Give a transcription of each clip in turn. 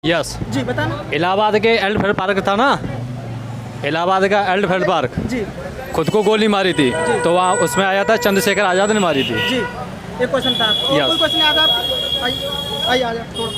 Yes जी बताना। इलाहाबाद के elephant park था ना, इलाहाबाद का एलिफेंट पार्क, जी खुद को गोली मारी थी तो वहाँ उसमें आया था चंद्रशेखर आज़ाद ने मारी थी। जी एक क्वेश्चन था और Yes. कोई क्वेश्चन याद है आपको? आइए आ जाओ थोड़ा।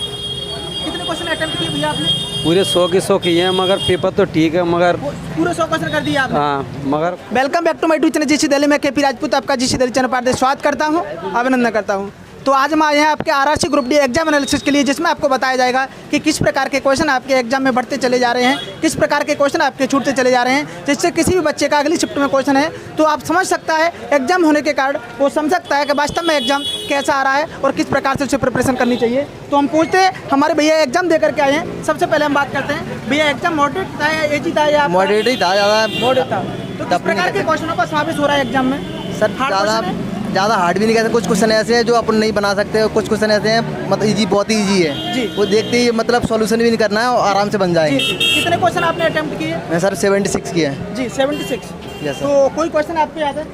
कितने क्वेश्चन अटेम्प्ट किए भैया आपने? पूरे 100 के 100 किए हैं, मगर पेपर तो ठीक है, मगर पूरे 100 क्वेश्चन कर दिए आपने। हाँ मगर welcome back to my YouTube channel GC Delhi में केपी राजपूत आपका जीसी दिल्ली चैनल पर स्वागत करता हूं, अभिनंदन करता हूं। तो आज हम आए हैं आपके RRC group D exam analysis के लिए, जिसमें आपको बताया जाएगा कि किस प्रकार के क्वेश्चन आपके एग्जाम में बढ़ते चले जा रहे हैं, किस प्रकार के क्वेश्चन आपके छूटते चले जा रहे हैं, जिससे किसी भी बच्चे का अगली शिफ्ट में क्वेश्चन है तो आप समझ सकता है एग्जाम होने के कारण वो समझ सकता है कि वास्तव में एग्जाम कैसा आ रहा है और किस प्रकार से उसे प्रिपरेशन करनी चाहिए। तो हम पूछते हैं हमारे भैया एग्जाम दे करके आए हैं, सबसे पहले हम बात करते हैं भैया एग्जाम मॉडरेट था या एजी था या मॉडरेट ही था ज़्यादा। मॉडरेट था। तो किस प्रकार के क्वेश्चनों का समावेश हो रहा है एग्जाम में? सर Hard ज़्यादा question है? ज़्यादा हार्ड भी नहीं कहते, कुछ क्वेश्चन ऐसे हैं जो अपन नहीं बना सकते और कुछ क्वेश्चन ऐसे हैं मतलब इजी, बहुत ही इजी है जी। वो देखते ही मतलब सॉल्यूशन भी नहीं करना है और आराम से बन जी जाएंगे। जी। कितने क्वेश्चन आपने अटेम्प्ट किए? मैं सर 76 किए हैं। जी 76। Yes sir. तो कोई क्वेश्चन आपको याद है?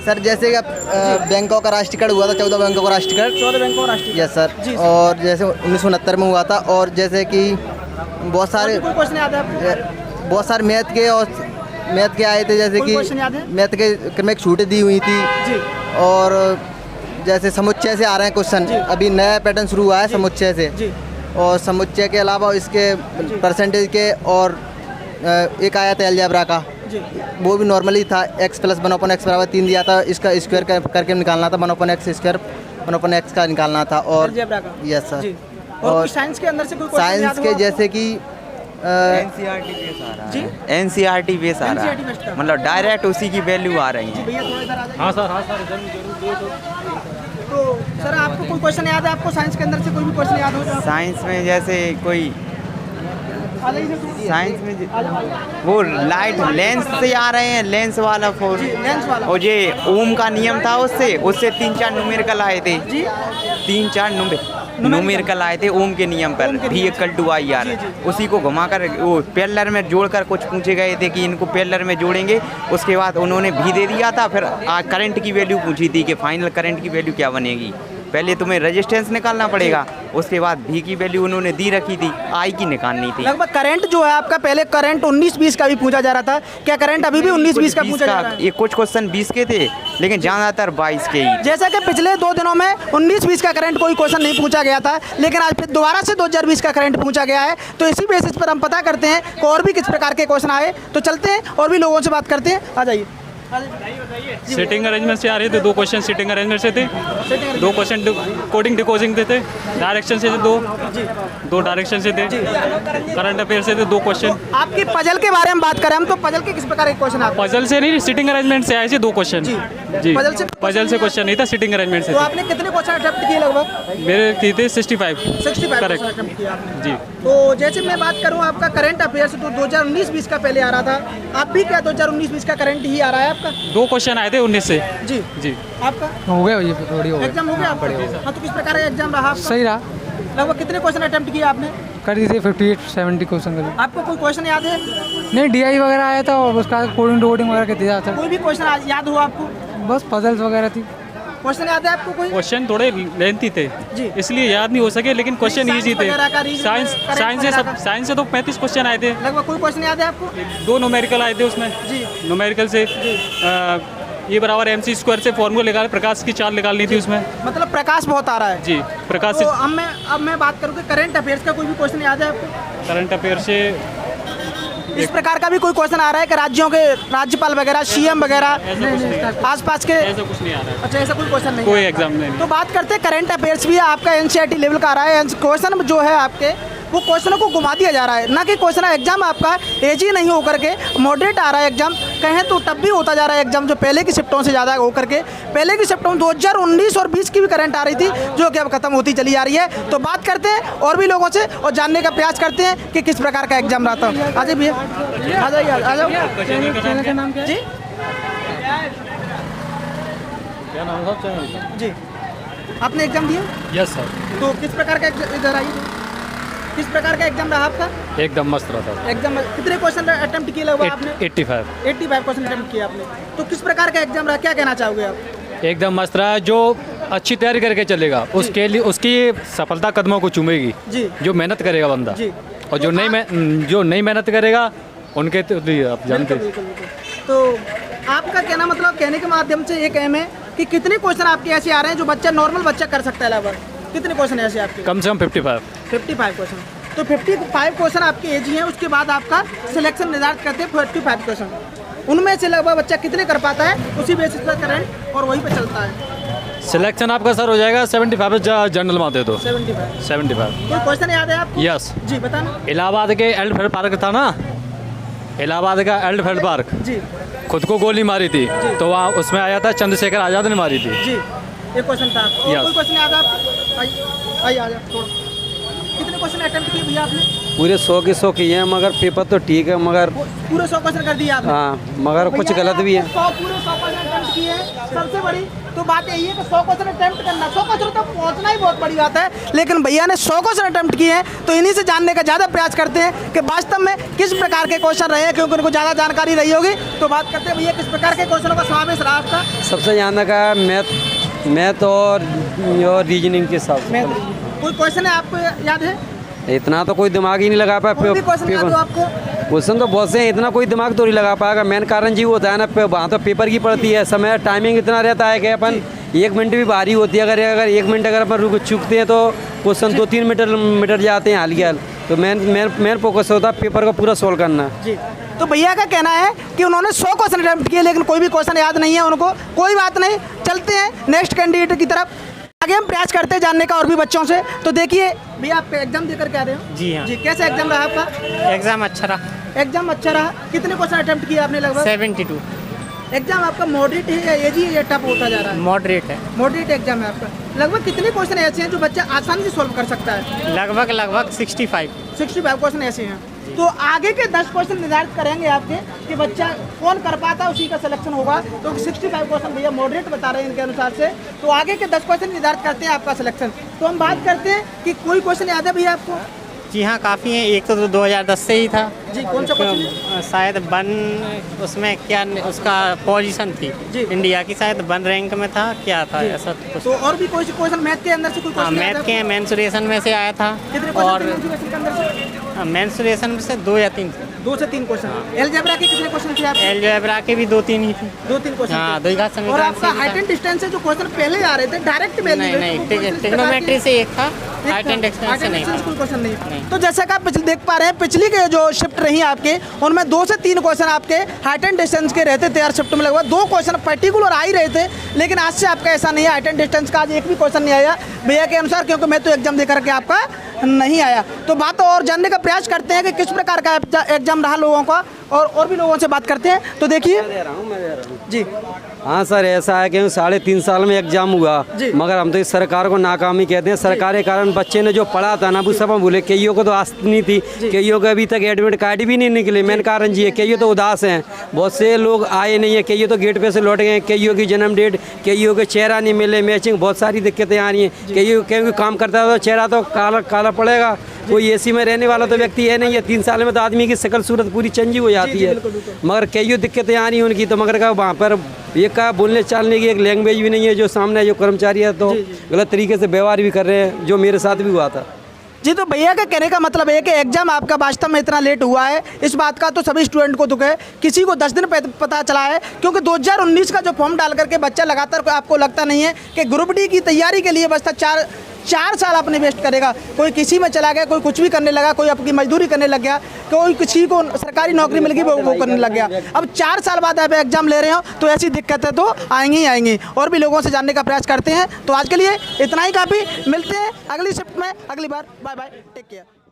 सर जैसे कि बैंकों का राष्ट्रीयकरण हुआ था, 14 बैंकों का राष्ट्रीयकरण। 14 बैंक और राष्ट्रीय। Yes sir. जी और जैसे 1969 में हुआ था, और जैसे कि बहुत सारे कोई क्वेश्चन याद है आपको? बहुत सारे मैथ के आए थे, जैसे कोई कि क्वेश्चन याद है? मैथ के में छूटें दी हुई थी। जी और जैसे समुच्चय से आ रहे हैं क्वेश्चन, जी। अभी नया पैटर्न शुरू हुआ है समुच्चय से। जी और समुच्चय के अलावा इसके परसेंटेज के और एक आया था अलजेब्रा का, जी वो भी नॉर्मली था। x + 1/x = 3 दिया था, इसका स्क्वायर करके निकालना था, 1/x² 1/x का निकालना था। और अलजेब्रा का। Yes sir. जी और साइंस के अंदर से कोई क्वेश्चन साइंस याद के हो जैसे कि जी एनसीईआरटी बेस आ रहा NCERT बेस्ड है, का। मतलब डायरेक्ट उसी की वैल्यू आ रही है। भैया थोड़ा इधर आ जाइए। हाँ सर जरूर। तो सर आपको कोई क्वेश्चन याद है? आपको साइंस के अंदर से कोई भी क्वेश्चन याद हो? साइंस में जैसे कोई आ जाइए सर। साइंस में वो लाइट लेंस से आ रहे हैं, लेंस वाला फोर, जी लेंस वाला। और ये ओम का नियम था, उससे 3-4 न्यूमेरिकल आए थे। जी 3-4 न्यूमेरिकल आए थे ओम के नियम पर, ओम के भी नियम = 2IR। जी, जी। उसी को घुमाकर वो पेलर में जोड़कर कुछ पूछे गए थे कि इनको पेलर में जोड़ेंगे, उसके बाद उन्होंने भी दे दिया था। फिर करंट की वैल्यू पूछी थी कि फाइनल करंट की वैल्यू क्या बनेगी। पहले तुम्हें रेजिस्टेंस निकालना पड़ेगा, उसके बाद भी की वैल्यू उन्होंने दी रखी थी, आई की निकालनी थी। लगभग करंट जो है आपका, पहले करंट 19-20 का भी पूछा जा रहा था, क्या करंट अभी भी 19-20 का पूछा जा रहा है? ये कुछ क्वेश्चन 20 के थे, लेकिन ज़्यादातर 22 के ही। जैसा कि पिछले 2 दिनों में 19-20 का करंट कोई क्वेश्चन नहीं पूछा गया था, लेकिन आज फिर दोबारा से 2020 का करंट पूछा गया है। तो इसी बेसिस पर हम पता करते हैं कि और भी किस प्रकार के क्वेश्चन आए। तो चलते हैं और भी लोगों से बात करते हैं। आ जाइए। सिटिंग अरेंजमेंट से आ रहे थे 2 क्वेश्चन, सिटिंग अरेंजमेंट से थे 2 क्वेश्चन, कोडिंग डिकोडिंग थे, डायरेक्शन से थे 2 डायरेक्शन से थे, करंट अफेयर से थे 2 क्वेश्चन। आपकी पजल के बारे में बात करें हम, तो पजल के किस प्रकार के क्वेश्चन आप? पजल से नहीं, सिटिंग अरेंजमेंट से आए थे 2 क्वेश्चन। जी पजल से क्वेश्चन नहीं था, सिटिंग अरेंजमेंट से तो थे। आपने कितने क्वेश्चन अटेम्प्ट किए? लगभग मेरे किए थे 65 65 करेक्ट। क्वेश्चन अटेम्प्ट किए आपने। जी तो जैसे मैं बात करूं आपका करंट अफेयर्स, तो 2019-20 का पहले आ रहा था, आप भी क्या 2019-20 का करंट ही आ रहा है आपका? 2 क्वेश्चन आए थे 19 से। जी आपका हो गया ये थोड़ी हो एग्जाम हो गया आपका? हाँ तो किस प्रकार का एग्जाम रहा आपका? सही रहा, लगभग कितने क्वेश्चन अटेम्प्ट किए आपने? कर दी थी 58-70 क्वेश्चन कर आपको कोई क्वेश्चन याद है? नहीं, DI वगैरह आया था और उसका कोडिंग वगैरह कितने ज़्यादा था, कोई भी क्वेश्चन याद हो आपको? बस पजल्स वगैरह थी। क्वेश्चन याद है आपको कोई? क्वेश्चन थोड़े लेंथी थे जी। इसलिए याद नहीं हो सके, लेकिन क्वेश्चन साइंस इजी थे। वगैरह का, रीजनिंग, करंट वगैरह का। साइंस से तो 35 क्वेश्चन आए थे। लगभग कोई क्वेश्चन याद है आपको? 2 न्यूमेरिकल आए थे उसमें। जी न्यूमेरिकल से ये बराबर MC² से फॉर्मूला निकाल, प्रकाश की चाल निकालनी थी उसमें। मतलब प्रकाश बहुत आ रहा है। जी प्रकाश तो से। अब मैं बात करूँ कि करंट अफेयर्स का कोई भी क्वेश्चन याद है आपको? करंट अफेयर से इस प्रकार का भी कोई क्वेश्चन आ रहा है कि राज्यों के राज्यपाल वगैरह, CM वगैरह आसपास के? ऐसा कुछ नहीं आ रहा है, अच्छा ऐसा कोई क्वेश्चन नहीं कोई है। एग्जाम नहीं। तो बात करते हैं करंट अफेयर्स भी आपका NCERT लेवल का आ रहा है। क्वेश्चन जो है आपके, वो क्वेश्चनों को घुमा दिया जा रहा है, ना कि क्वेश्चन एग्जाम आपका एजी नहीं होकर के मॉडरेट आ रहा है एग्जाम, कहें तो टफ भी होता जा रहा है एग्जाम, जो पहले की शिफ्टों से ज़्यादा होकर के। पहले की शिफ्टों में 2019 और 20 की भी करंट आ रही थी, जो कि अब खत्म होती चली जा रही है। तो बात करते हैं और भी लोगों से और जानने का प्रयास करते हैं कि किस प्रकार का एग्जाम रहता है। आ जाइए भैया, आ जाइए, आ जाओ। जी क्या नाम है साहब? जी आपने एग्जाम दिया? यस सर, तो किस प्रकार का इधर आइए, किस प्रकार का एग्जाम रहा आपका? एकदम मस्त रहा था। एग्जाम कितने क्वेश्चन अटेम्प्ट किए लगभग आपने? 85 क्वेश्चन अटेम्प्ट किए आपने। तो किस प्रकार का एग्जाम रहा, क्या कहना चाहोगे आप? एकदम मस्त रहा। जो अच्छी तैयारी करके चलेगा उसके लिए उसकी सफलता कदमों को चूमेगी जी। जो मेहनत करेगा बंदा जी। और जो नहीं मेहनत करेगा उनके तो आप जानते हैं। तो आपका कहना मतलब कहने के माध्यम से एक एम है कि कितने क्वेश्चन आपके ऐसे आ रहे हैं जो बच्चा नॉर्मल बच्चा कर सकता है लगभग, कितने क्वेश्चन ऐसे आपके? कम से कम 55 क्वेश्चन। तो 55 क्वेश्चन आपके एज ही हैं, उसके बाद आपका सिलेक्शन निर्धारित करते हैं 45 क्वेश्चन। उनमें से लगभग बच्चा कितने कर पाता है, उसी बेसिस पर करंट और वहीं पर चलता है। सिलेक्शन आपका सर हो जाएगा 75 जनरल में आते तो 75। कोई क्वेश्चन याद है आपको? यस। जी बताना। इलाहाबाद के एल्डफेड पार्क था ना, इलाहाबाद का एल्डफेड पार्क, जी खुद को गोली मारी थी तो वहाँ उसमें आया था चंद्रशेखर आज़ाद ने मारी थी। जी एक क्वेश्चन था। और Yes. कोई क्वेश्चन याद है आपको? आइए आ जाओ थोड़ा। कितने क्वेश्चन अटेम्प्ट किए भैया आपने? पूरे 100 के 100 किए हैं, मगर पेपर तो ठीक है, मगर पूरे 100 क्वेश्चन कर दिए आपने? हाँ, मगर कुछ भैया, गलत भी है। 100 पूरे 100 क्वेश्चन अटेम्प्ट किए हैं। सबसे बड़ी तो बात यही है कि 100 क्वेश्चन अटेम्प्ट करना, 100 क्वेश्चन तक पहुंचना ही बहुत बड़ी बात है। लेकिन भैया ने 100 क्वेश्चन अटेम्प्ट किए हैं, तो इन्हीं से जानने का ज़्यादा प्रयास करते हैं कि वास्तव में किस प्रकार के क्वेश्चन रहे हैं, क्योंकि उनको ज़्यादा जानकारी रही होगी। तो बात करते हैं भैया किस प्रकार के क्वेश्चनों का समावेश रहा आपका? सबसे ज़्यादा का मैथ और रीजनिंग के हिसाब से। कोई क्वेश्चन है आपको याद है? इतना तो कोई दिमाग ही नहीं लगा पाया कोई भी क्वेश्चन याद हो आपको? क्वेश्चन तो बहुत से हैं, इतना कोई दिमाग तो नहीं लगा पाएगा। मेन कारण जी वो होता है ना, वहाँ तो पेपर की पड़ती है, समय टाइमिंग इतना रहता है कि अपन 1 मिनट भी भारी होती है। अगर 1 मिनट अगर अपन रुक चुकते हैं तो क्वेश्चन 2-3 मीटर जाते हैं हाल के हाल। तो मेन फोकस होता है पेपर को पूरा सोल्व करना। जी। तो भैया का कहना है कि उन्होंने 100 क्वेश्चन अटेम्प्ट किए, लेकिन कोई भी क्वेश्चन याद नहीं है उनको। कोई बात नहीं, चलते हैं नेक्स्ट कैंडिडेट की तरफ। आगे हम प्रयास करते हैं जानने का और भी बच्चों से। तो देखिए भैया आप एग्जाम देकर के आ रहे हो? जी हाँ। जी कैसा एग्जाम रहा आपका? एग्ज़ाम अच्छा रहा। एग्जाम अच्छा रहा। कितने क्वेश्चन अटेम्प्ट किए आपने लगभग? 72। एग्जाम आपका मॉडरेट है या इजी है या टफ होता जा रहा है? मॉडरेट है। मॉडरेट एग्जाम है आपका। लगभग कितने क्वेश्चन ऐसे हैं जो बच्चा आसानी से सॉल्व कर सकता है? लगभग 65। 65 क्वेश्चन ऐसे हैं। तो आगे के 10 क्वेश्चन निर्धारित करेंगे आपके कि बच्चा कौन कर पाता है, उसी का सिलेक्शन होगा। तो 65 क्वेश्चन भैया मॉडरेट बता रहे हैं इनके अनुसार से। तो आगे के 10 क्वेश्चन निर्धारित करते हैं आपका सिलेक्शन। तो हम बात करते हैं कि कोई क्वेश्चन याद है भैया आपको? जी हाँ, काफ़ी है। एक तो 2010 से ही था। जी कौन सा क्वेश्चन? शायद उसमें क्या उसका पोजीशन थी जी। इंडिया की, शायद 1 रैंक में था, क्या था ऐसा कुछ। तो और भी कोई क्वेश्चन मैथ के अंदर से कोई हाँ, क्वेश्चन याद मैथ है? के मेंसुरेशन में से आया था। कितने और क्वेश्चन थे के अंदर से? मेंसुरेशन में से 2 या 3 थे। 2 से 3 क्वेश्चन। अलजेब्रा के कितने क्वेश्चन थे आपके? अलजेब्रा के भी 2-3 ही थे। 2-3 क्वेश्चन। हाँ, द्विघात और समीकरण आपका से भी हाइट था। एंड डिस्टेंस से जो क्वेश्चन पहले आ रहे थे डायरेक्ट नहीं, ट्रिग्नोमेट्री से एक था, हाइट एंड डिस्टेंस से नहीं था। कोई क्वेश्चन नहीं। नहीं। तो जैसा कि आप देख पा रहे हैं पिछली के जो शिफ्ट रही आपके, उनमें 2 से 3 क्वेश्चन आपके हाइट एंड डिस्टेंस के रहते थे। हर शिफ्ट में लगभग 2 क्वेश्चन पर्टिकुलर आ ही रहे थे। लेकिन आज से आपका ऐसा नहीं है, हाइट एंड डिस्टेंस का आज एक भी क्वेश्चन नहीं आया भैया के अनुसार, क्योंकि मैं तो एग्जाम दे करके आपका नहीं आया। तो बात और जानने का प्रयास करते हैं कि किस प्रकार का एग्जाम रहा लोगों का, और भी लोगों से बात करते हैं। तो देखिए जी। हाँ सर, ऐसा है कि 3.5 साल में एग्जाम हुआ, जी। मगर हम तो इस सरकार को नाकामी कहते हैं। सरकार के कारण बच्चे ने जो पढ़ा था ना वो सब हम भूले। कईयों को तो आस नहीं थी, कईयों को अभी तक एडमिट कार्ड भी नहीं निकले। मेन कारण जी है, कईयों तो उदास हैं, बहुत से लोग आए नहीं है, कईयों तो गेट पे से लौट गए, कईयों की जन्म डेट, कईयों के चेहरा नहीं मिले, मैचिंग, बहुत सारी दिक्कतें आ रही हैं। कईयों काम करता है तो चेहरा तो काला पड़ेगा। कोई एसी में रहने वाला तो व्यक्ति है नहीं है। 3 साल में तो आदमी की शक्ल सूरत पूरी चेंज हो जाती है। मगर कईयों दिक्कतें आ रही हैं उनकी। तो मगर का वहाँ पर ये का बोलने चालने की एक लैंग्वेज भी नहीं है। जो सामने जो कर्मचारी है तो गलत तरीके से व्यवहार भी कर रहे हैं, जो मेरे साथ भी हुआ था। जी। तो भैया का कहने का मतलब है कि एग्जाम आपका वास्तव में इतना लेट हुआ है, इस बात का तो सभी स्टूडेंट को दुख है। किसी को 10 दिन पता चला है, क्योंकि 2019 का जो फॉर्म डाल करके बच्चा लगातार, आपको लगता नहीं है कि ग्रुप डी की तैयारी के लिए बचता 4 साल अपने वेस्ट करेगा। कोई किसी में चला गया, कोई कुछ भी करने लगा, कोई अपनी मजदूरी करने लग गया, कोई किसी को सरकारी नौकरी मिल गई वो करने लग गया। अब 4 साल बाद आप एग्जाम ले रहे हो तो ऐसी दिक्कतें तो आएंगी ही आएंगी। और भी लोगों से जानने का प्रयास करते हैं। तो आज के लिए इतना ही काफ़ी। मिलते हैं अगली शिफ्ट में अगली बार। Bye bye, take care.